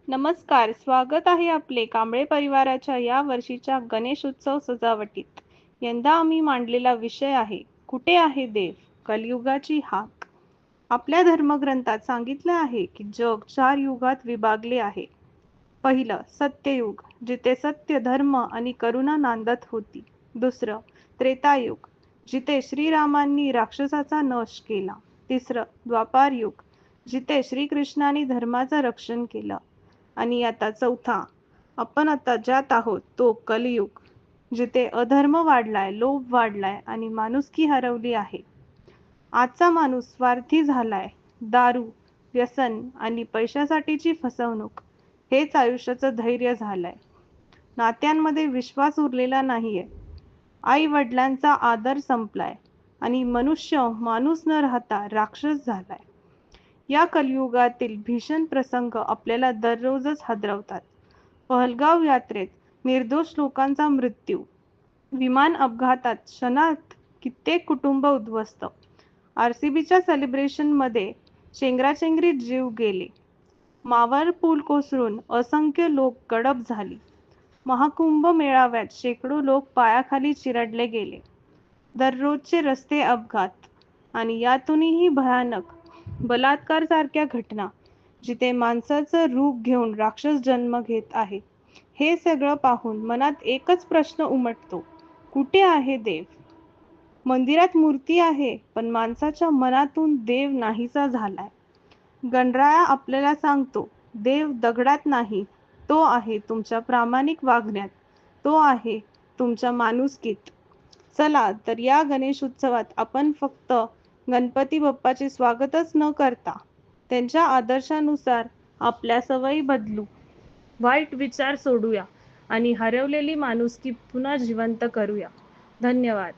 नमस्कार, स्वागत आहे आपले कांबळे परिवाराच्या या वर्षीच्या गणेशोत्सव सजावटीत. यंदा आम्ही मांडलेला विषय आहे, कुठे आहे देव? कलियुगाची हाक. आपल्या धर्मग्रंथात सांगितले आहे की जग 4 युगात विभागले आहे. पहिलं सत्ययुग, जिथे सत्य, धर्म आणि करुणा नांदत होती. दुसरं त्रेतायुग, जिथे श्रीरामांनी राक्षसाचा नाश केला. तिसरं द्वापार युग, जिथे श्रीकृष्णाने धर्माचं रक्षण केलं. आणि आता चौथा, आपण आता ज्यात आहोत तो कलियुग, जिथे अधर्म वाढलाय, लोभ वाढलाय आणि माणुसकी हरवली आहे. आजचा माणूस स्वार्थी झालाय. दारू, व्यसन आणि पैशासाठीची फसवणूक हेच आयुष्याचं धैर्य झालंय. नात्यांमध्ये विश्वास उरलेला नाहीये. आई वडिलांचा आदर संपलाय आणि मनुष्य माणूस न राहता राक्षस झालाय. या कलियुगातील भीषण प्रसंग आपल्याला दररोजच हादरवतात. पहलगाव यात्रेत निर्दोष लोकांचा मृत्यू, विमान अपघातात क्षणात कित्येक कुटुंब उद्ध्वस्त, आरसीबीच्या सेलिब्रेशनमध्ये चेंगराचेंगरीत जीव गेले, मावळ पूल कोसळून असंख्य लोक गडप झाली, महाकुंभ मेळाव्यात शेकडो लोक पायाखाली चिरडले गेले. दररोजचे रस्ते अपघात आणि यातूनही भयानक बलात्कार सारख्या घटना, जिथे माणसाचं रूप घेऊन राक्षस जन्म घेत आहे. हे सगळं पाहून मनात एकच प्रश्न उमटतो, कुठे आहे देव? मंदिरात मूर्ती आहे, पण माणसाच्या मनातून देव नाहीसा झालाय. गणराया आपल्याला सांगतो, देव दगडात नाही, तो आहे तुमच्या प्रामाणिक वागण्यात, तो आहे तुमच्या माणुसकीत. चला तर या गणेश उत्सवात आपण फक्त गणपती बाप्पाचे स्वागतच न करता त्यांच्या आदर्शानुसार आपल्या सवयी बदलू, वाईट विचार सोडूया आणि हरवलेली माणुसकी पुन्हा जिवंत करूया. धन्यवाद.